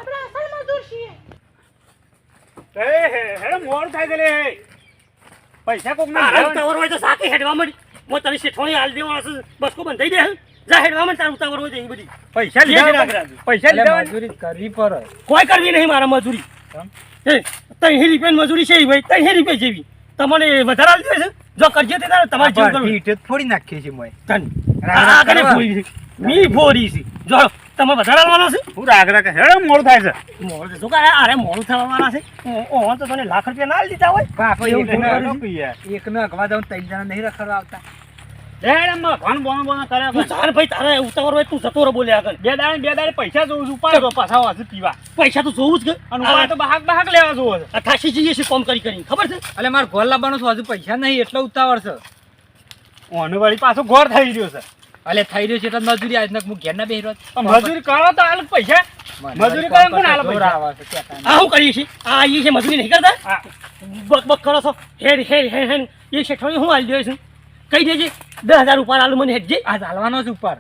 આપણા અસલ મજૂર છીએ હેડો મોડ થાય છે લે પૈસા કોક ના ઉતાવળ હોય તો સાકે હેડવા મળી હું તને શેઠોણી હાલ દેવાનો છે બસકો બંધાઈ દે જા હેડવા મળી તાર ઉતાવળ હોય તો એ બધી પૈસા લીધા પૈસા લીધા મજૂરી કરવી પડે કોઈ કરવી નહીં મારા મજૂરી હે 3 રૂપિયાની મજૂરી છે ભાઈ 3 રૂપિયા જેવી તમને વધારે આલી દે છે જો કરજે તે તમારે જેવું કરવું ઈટ થોડી નાખીએ છીએ મોય તન આ કને ફોડી મી ફોડી છે જો તમે વધારે આલવાનો છે હું રાગ રાગ હેડો મોડ થાય છે મોડ શું કરે અરે મોડું થવાના છે ઓહો તો તને લાખ રૂપિયા ના આલી દીધા હોય બાપા એવું એક થોડું નો અગવા દઉં 3 જણા નહીં રખડવા આવતા હેડમાં ભણ બોનો કર્યા તું ચાલ ભાઈ તારે ઉતાવળ હોય તું જતો રહો બોલે આગળ બે દાડે પૈસા જોઉં છું ઉપાડો પાછા વાસી પીવા પૈસા તો જોવું જ કે અને ઉપાડ તો બહાક લેવા જોવો છે 88 જઈએ છે કોમ કરી ખબર છે એટલે મારે ઘર લાવવાનો છે હજુ પૈસા નહીં એટલો ઉતાવળ છે ઓને વળી પાછો ઘર થઈ રહ્યો છે એટલે થઈ રહ્યો છે એટલે મજૂરી આજ હું ઘેર ના બેહી રહ્યો મજૂરી કરો તો હાલ પૈસા મજૂરી કરો કોણ હાલ પૈસા આ હું કરીએ છીએ આ એ છે મજૂરી નહીં કરતા બક કરો છો હેડ એ શેઠોણી હું હાલ દે છું કહી દેજે 10,000 ઉપર હાલ મને હેડજે આ ચાલવાનો છે ઉપર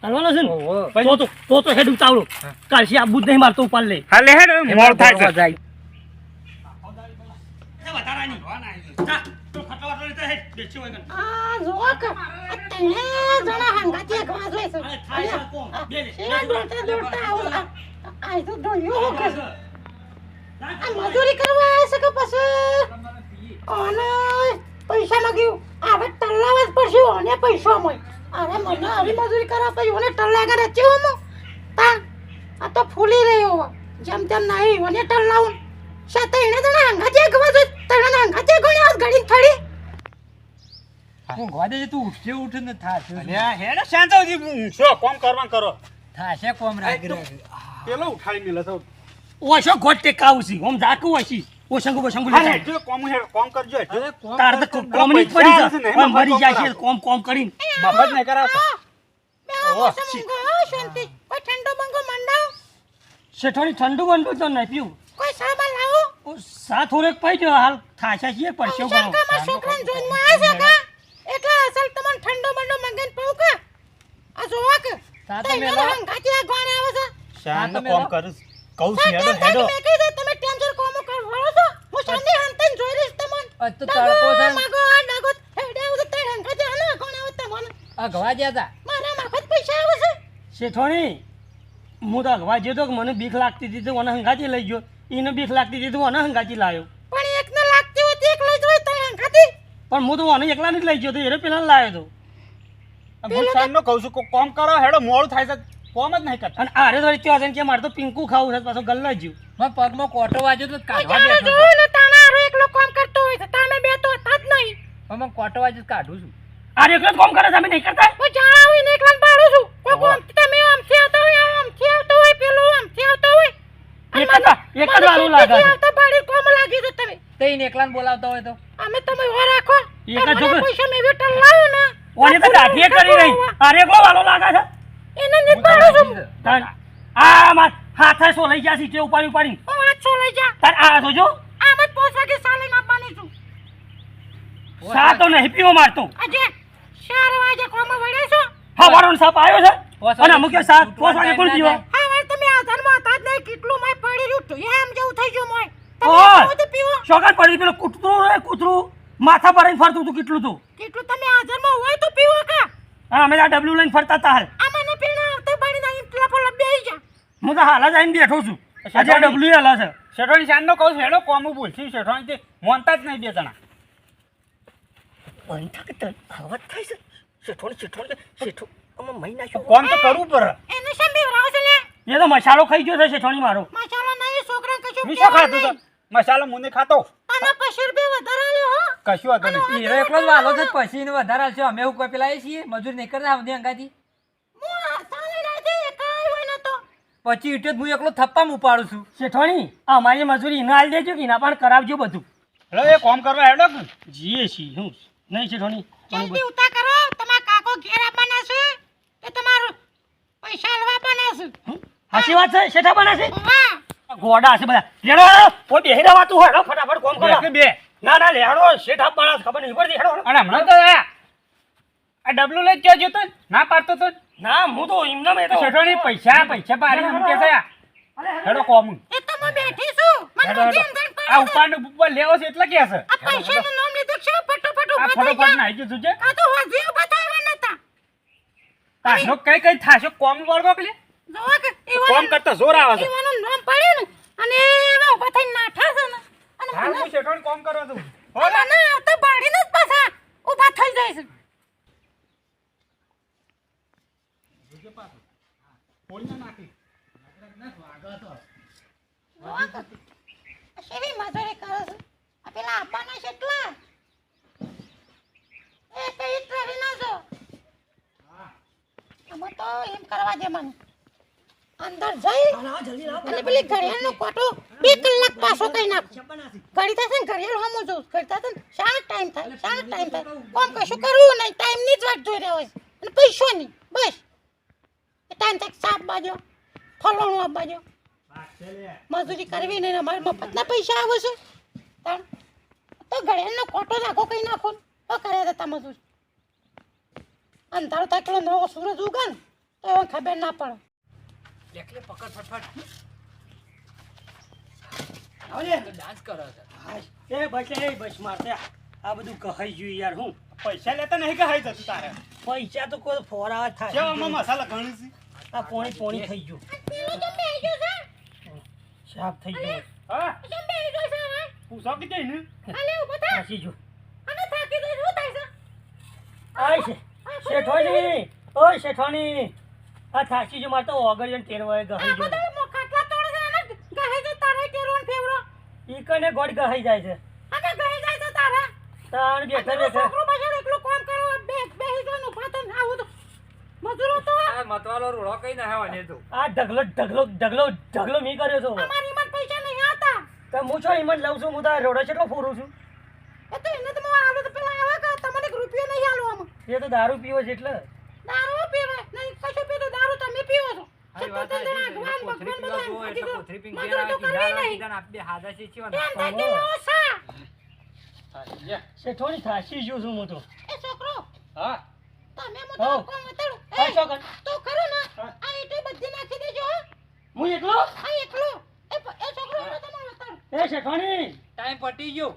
હાલવાનો છે ને તો હેડ ઉતાવળો કાલથી આ બુદ્ધ નહીં મારતો ઉપર લે હાલ હેડ મોડ થાય છે આ જોવા કે તને જણા હંગાતી એક વાજ હોય છે શેના દોડતા આવું આ તો જોયું કે આ મજૂરી કરવા આવે છે કે પછી અને પૈસા માંગ્યું હવે ટલ્લાવા જ પડશે અને પૈસા મળે અરે મને આવી મજૂરી કરવા પછી ઓને ટલ્લા કરે છે હું તા આ તો ફૂલી રહ્યો જેમ તેમ નહીં ઓને ટલ્લાવું સાથે એને જણા હંગાતી એક વાજ હોય તને હંગાતી ગણી આજ ઘડી થડી ઊંઘવા દેજે તું ઉઠશે ઉઠ ને થાશે હેડ શાંતવજી શું કોમ કરવાનું કરો થાશે કોમ રાગી પેલો ઉઠાડી મેલે તો ઓછો ગોટ તે કાવું છે ઓમ જાકું હોય ઓછંગુ બસંગુ હા હેડ કોમ કરજો તાર તો કોમ નહીં પડી છે મરી જાય છે કોમ કરીને મફત નહીં કરાવતા શાંતિ કોઈ ઠંડો બંગો મંડાવ શેઠોણી ઠંડુ બંડુ તો નહીં પીવું કોઈ સામાન લાવો સા થોડેક પડી જો હાલ થાશા છીએ પરસ્યો ગણો શંકામાં છોકરાને જોઈનમાં આ છે કા એટલે અસલ તમને ઠંડો બંડો મંગાઈને પાઉં કે આ જોવા કે તા તો તઈ મેલો. મેલો હંગાતી આ ગોણે આવે છે શાંત કોમ કરું કહું છું હેડો હેડો મેં કહી દે તમે ટેન્શન કોમો કર વળો છો હું શાંતિ હંતન જોઈ રહીશ તમને આ તો તડકો છે માગો આ ડગો હેડે આવું તો તઈ હંગાતી આને ગોણે આવે તમને અગવા જ્યા મારા માફત પૈસા આવે છે શેઠોણી હું તો અગવા જેતો કે મને બીક લાગતી હતી તો મને હંગાતી લઈ ગયો એને બીક લાગતી હતી તો મને હંગાતી લાવ્યો પણ એકને લાગતી હોય તો એક લઈ જવાય તઈ હંગાતી પણ હું તો મને એકલા જ લઈ ગયો તો એને પેલા લાવ્યો હતો હું શાંતનો કહું છું કોમ કરો હેડો મોડું થાય છે કોમ જ નહીં કરતા અને આરે થોડી ત્યાં જઈને કે મારે તો પિંકુ ખાવું છે પાછો ગલ્લા જ્યું મેં પગમાં કોટો વાગ્યો તો કાઢવા જાણો બેઠો જો ને તાનારો એકલો કામ કરતો હોય છે તમે બે તો હતા જ નહીં હતો મેં કોટો વાગ્યો તો કાઢું છું આરે એકલો જ કામ કરે તમે નહીં કરતા હું જાણો હોય ને એકલાને પાડું છું કોઈ કોમ તમે આમથી આવતા હોય આમથી આવતો હોય પેલું આમથી આવતો હોય એક જ વાળું લાગે છે આવતા પાડી કોમ લાગી તો તમે તઈને એકલાને બોલાવતા હોય તો અમે તમે હો રાખો એક જ તમારા જોગર. પૈસા મેં વેટલ લાવો ને ઓને તો દાઢીએ કરી રહી આરે એકલો વાળો લાગે છે એને જ પાડું છું તાન આ માર હાથે સો લઈ જાસી તે ઉપાડી હું આછો લઈ જા તાર આ જોજો આમ જ પોસવા કે સાલી આપવાની છું સા તો નહીં પીવો મારતો આજે 4 વાગે કોમ વડે છો હવારો સાપ આવ્યો છે પોસ અને અમુક સા પોસ વાગે કોણ પીવો હા વાર તમે આધારમાં હતા જ નહીં કેટલું મેં પડી રહ્યું હતું એમ જેવું થઈ ગયું મોય ઓય! તમે તો પીવો શોગન પડી પેલો કૂતરું માથા પર ફરતું હતું કેટલું તું કેટલું તમે આધારમાં હોય તો પીવો કા હા અમે આ ડબલ્યુ લઈને ફરતા હતા હાલ આ મને પીણા આવતા પડી ના ઇન્ટલા પર બેહી જા હું તો હાલ જ આવીને બેઠો છું આજે ડબલ્યુ હાલા છે શેઠોણી શાંતનો કહું છું હેડો કોમ બોલથી શેઠોણી તે મોનતા જ નહીં બે જણા કોમ તો કરવું પડે એને શેમ બીવરાવ છે લે એ તો મસાલો ખાઈ ગયો છે શેઠોણી મારો મસાલો નહીં છોકરા કશું હું શું ખાતો તો મસાલો મુને ખાતો અને 50 રૂપિયા વધારે લ્યો હો કશું વાંધો નહીં હીરો એકલો જ વાલો છે પછી એને વધારે આવશે અમે હું કોઈ પેલા છીએ મજૂર નહીં કરતા આવતી અંગાથી હું સાલે નથી કાઈ હોય ન તો પછી ઈટે જ હું એકલો થપ્પામાં ઉપાડું છું શેઠોણી અમારી મજૂરી એના હાલ દેજો કે એના પણ કરાવજો બધું હેડો એ કોમ કરવા હેડો કે જીએ છીએ હું નહીં શેઠોણી જલ્દી ઉતા કરો તમારા કાકો ઘેર આવવાના છે કે તમારું પૈસા લેવા આવવાના છે હાચી વાત છે શેઠા બના છે વાહ ગોડા છે બધા લેડો કોઈ બેહી રહેવાતું હોય હેડો ફટાફટ કોમ કરો બે કે બે ના ના લેડો શેઠા બના ખબર નહીં પડતી હેડો અને હમણાં તો આ ડબલું લઈ ક્યાં જતો ના પાડતો તો ના હું તો એમને મેં તો શેઠોણી પૈસા પાડી એમ કે છે હેડો કોમ એ તો હું બેઠી છું મને હેડો બધી હેડો સમજણ આ પડે ઉપાડ ઉપર લેવો છે એટલે કે છે આ પૈસાનું નામ લીધું છે ફટોફટ આ ઉભા થઈ ફટોફટ જા નાઈ ગયું છે આ તો હજી ઉભા થયા નતા તાનો કઈ થાશો કોમ વળગો કે જોવા કે કોમ કરતા જોર આવે છે એવાનું નામ પડ્યું ને અને એવા ઉભા થઈને નાઠા છે ને અને હા મને હું શેઠોણ કોમ કરવા દઉં મને તો બાળીને જ પાછા ઉભા થઈ જાય છે શેવી મજૂરી કરે છે આ પેલા આપવાના છે એટલા એ કઈ ટ્રેવી ના જો આમાં તો એમ કરવા દે મને અંદર જઈ અને પેલી ઘડિયાળનો કોટો 2 કલાક પાછો કઈ નાખ ઘડી થશે ને ઘડિયાળ હમું જોઉં કરતા હતા ને શાનો ટાઈમ થાય કોમ કશું કરવું નહીં ટાઈમની જ વાટ જોઈ રહ્યો છે અને પૈસો નહીં બસ એ ટાઈમ થાય સાપ બાજો ફલવાનું આપ બાજો મજૂરી કરવી નહીં અમારે મફતના પૈસા આવે છે તાણ તો ઘડિયાળનો કોટો નાખો કઈ નાખો ને તો કર્યા હતા મજૂરી અંધારો થાય પેલો નવો સૂરજ ઉગે ને તો એને ખબર ના પડે એકલે પકડ ફટફટ આવજે ડાન્સ કરો છો એ બસ મારતે આ બધું કહાઈ ગયું યાર હું પૈસા લેતા નહીં કે હાઈ જતું તારે પૈસા તો કોઈ ફોરા કેવા થાય મસાલા ઘણી છે આ પોણી થઈ ગયું પેલો જો બેહી ગયો છે સાફ થઈ ગયું હા જો બેહી ગયો છે હવે પૂછો કે જઈને આલે ઉભો થા થાકી ગયું અને થાકી ગઈ શું થાય છે આય છે શેઠવાણી ઓય શેઠવાણી આ થાકી ગયું મારે તો ઓગળીને તેરવાય ગહાઈ આ ગયો બધા મોકાટલા તોડે છે અને ગહે છે તારે કેરોન ફેવરો ઈ કને ગોળ ગહાઈ જાય છે અને ગહે જાય છે તારે તાણ બેઠા છોકરો બજાર એકલું કામ કરો બેહી ગયો નું પાતન આવું તો મજૂરો તો આ મતવાલો રોડો કઈ ના હેવાને તો આ ઢગલો મી કર્યો છો અમારી માં પૈસા નહીં આતા તો હું છો ઈમન લઉં છું હું તો રોડે કેટલો ફોરું છું એ તો એને તો હું આલો તો પેલા આવે કે તમને એક રૂપિયો નહીં આલો આમ એ તો દારૂ પીવો છે એટલે દારૂ પીવે નહીં કશું પીતો દારૂ તમે પીવો છો હારી વાત છતાં છે ભગવાન કોથરી બધા પીવા જો હાજી એટલે તો કોથરી પીને મજૂરી ઘેર તો આવે કરવી કીધા નહીં કીધા આપી હાદા છે ચીવા કેમ ના થાય કે ઓસા શેઠવાણી થાકી ગયો છું હું તો એ છોકરો હા તમે મો હઉ. તો કોમ વતાડો હા, છોકરા. તો ખરો ને હા. આ ઈટો બધી નાખી દેજો હો. હું એકલો આ એકલો એ છોકરો ઈટો તમે વતાડો એ શેઠવાણી ટાઈમ પટી ગયો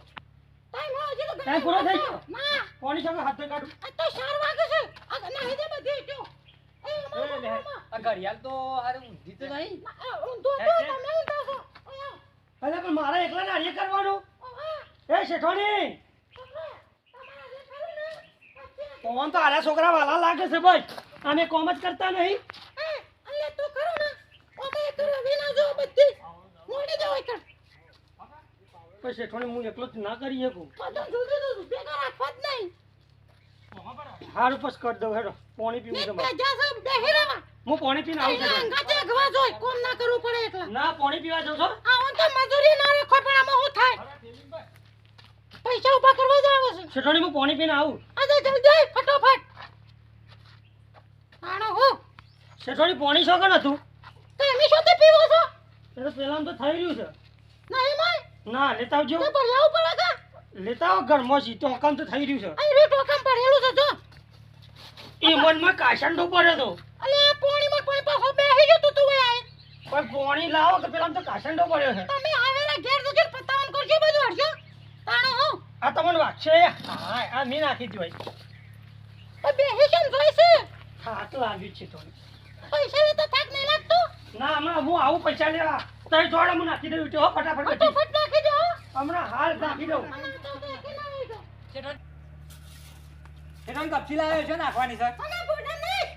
ટાઈમ હો હજી તો ઘણો ટાઈમ પૂરો થઈ વાગ્યો. ગયો? ના કોની સામે હાથ કાઢું આ તો 4 વાગે છે આ નાહી દે બધી ઈટો એ અમાર લે. આ ઘડિયાળ તો હારે ઊંધી તો નહીં ઊંધો તો તમે ઊંધો છો ઓયા અરે પણ મારે એકલા નારિયેળ કરવાનું ઓયા એ શેઠવાણી છોકરો તમારા જે ખરું ને પછી પવન તો આલા છોકરા વાલા લાગે છે ભાઈ અમે કોમ જ કરતા નહીં એ અલ્યા તો ખરું ને ઓમે કરવી ના જો બધી મોડી જાવ એકડ પણ શેઠવાણી હું એકલો જ ના કરી શકું બધું જુદું ભેગા રાખવા જ નહીં હારું પસ કરી દઉં હેડો પાણી પીવું છે મારે. બેજા છે બેહી રહેવા હું પાણી પીને આવું છું અંગાતે અગવા જોઈ કોમ ના કરવું પડે એટલે ના પાણી પીવા જાઉં છો આવું તો મજૂરી ના રાખો પણ આમાં શું થાય પૈસા ઉભા કરવા જ આવે છે શેઠવાણી હું પાણી પીને આવું આજે જલ્દી ફટોફટ આણો હો શેઠવાણી પાણી શોખન હતું તમે શું તે પીવો છો એટલે પેલા તો થઈ રહ્યું છે નહીં માય ના લેતા આવજો તો ભરલાવું પડે કા લેતા આવો ઘરમાં સીધો કામ તો થઈ રહ્યું છે અહીં રે ટોકમ પડેલું છે જો એ મનમાં કાશંડો પડ્યો તો અલે આ પોણીમાં કોઈ પાછો બેહી ગયો તું તું આય પણ પાણી લાવો કે પેલા તો કાશંડો પડ્યો છે તમે આવેલા ઘેર જજો પતાવન કરજો બધું હરજો તાણો હો આ તમને વાગશે હા આ મેં નાખી જ ભાઈ તો બેહી કેમ જોઈ છે થાક લાગ્યું છે તો પૈસા લેતા થાક નહીં લાગતો ના હમણાં હું આવું પૈસા લેવા તઈ જોડે હું નાખી દઉં હો ફટાફટ બધી. ફટોફટ નાખી દો હમણાં હાલ નાખી દઉં અને તો બેહી ના હોય તો એનો કપચી લાવ્યો છે નાખવાની સર અને બોડા નહીં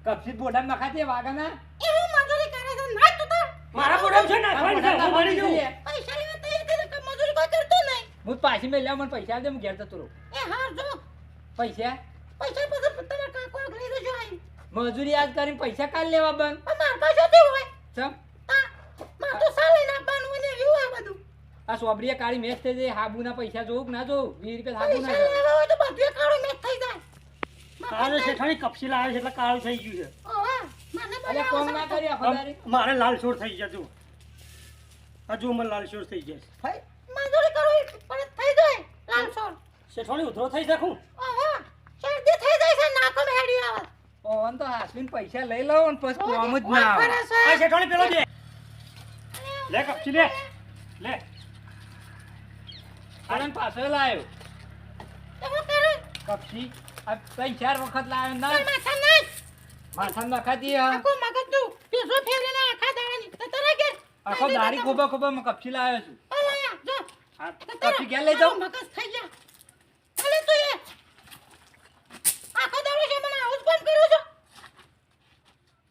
કપચી બોડા નાખાતી વાગના એ હું મજૂરી કરે છે ના તું તો મારા બોડા છે નાખવાની છે હું મરી જઉં પૈસા લેવા તૈયાર છે કે મજૂરી કોઈ કરતો નહીં હું પાછી મેં મને પૈસા આપજે હું ઘેર જતો રહું એ હાર જો પૈસા પૈસા પછી તમારે કાકો લઈ દેજો આઈ મજૂરી યાદ કરીને પૈસા કાલ લેવા બંધ પણ માર પાસે તે હોય ચમ માર તો સાલે ના બાનું ને એવું આ બધું આ સોબરીએ કાળી મેચ થઈ જાય હાબુના પૈસા જોઉં કે ના જોઉં 20 રૂપિયા હાબુ ના પૈસા જાય લેવા હોય તો બધું કાળો મેચ થઈ જાય કાલે શેઠાણી કપસી લાવે છે એટલે કાળું થઈ ગયું છે ઓવા મને અલે કોમ ના કરી આખો દાડી મારે લાલ છોડ થઈ ગયા જો હજુ મને લાલ છોડ થઈ ગયા ભાઈ મજૂરી કરવી પણ થઈ જાય લાલસોર શેઠવાણી ઉધરો થઈ શકું ઓવા શરદી થઈ જાય છે નાકો હેડી આવે ઓન તો હાસવીન પૈસા લઈ લઉં ને પછી કોમ જ ના આવે આ શેઠવાણી પેલો દે લે કપચી લે લે આનંદ પાછો લાવ્યો તો હું કરું કપસી આ 3-4 વખત લાવ્યો ના પણ માથા નહીં માથામાં નખાતી હા. આખું મગજ તું પીસો ફેરવીને આખા દાડાની તો તને કે આખો દાઢી ખોબા ખોબામાં કપસી લાવ્યો છું ઓલાયા જો આ તો તારા કપચી ક્યાં લઈ જાઉં? મગજ થઈ ગયા અલે તું એ આખો દાડો છે મને આવું જ કામ કરું છો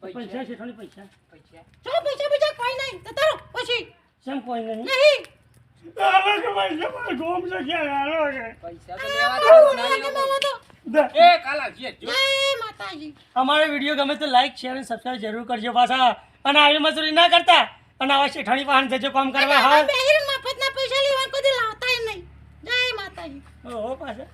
પૈસા શેઠાણી પૈસા પૈસા જો પૈસા બીજા કોઈ નહીં તો તારો પછી શેમ કોઈ નહીં નહીં આલો કે ભાઈ જબર ગોમ છે ક્યાં આલો કે પૈસા તો લેવા આવું દો ના લાગે લેવા મને તો એ કાલા છે જો જય માતાજી અમારો વિડીયો ગમે તો લાઈક શેર અને સબસ્ક્રાઇબ જરૂર કરજો પાછા અને આવી મજૂરી ના કરતા અને આવા શેઠાણી પાસે જજો કામ કરવા હા બેહીર મફતના પૈસા લેવા કોઈ લાવતા નહીં જય માતાજી ઓહો પાછા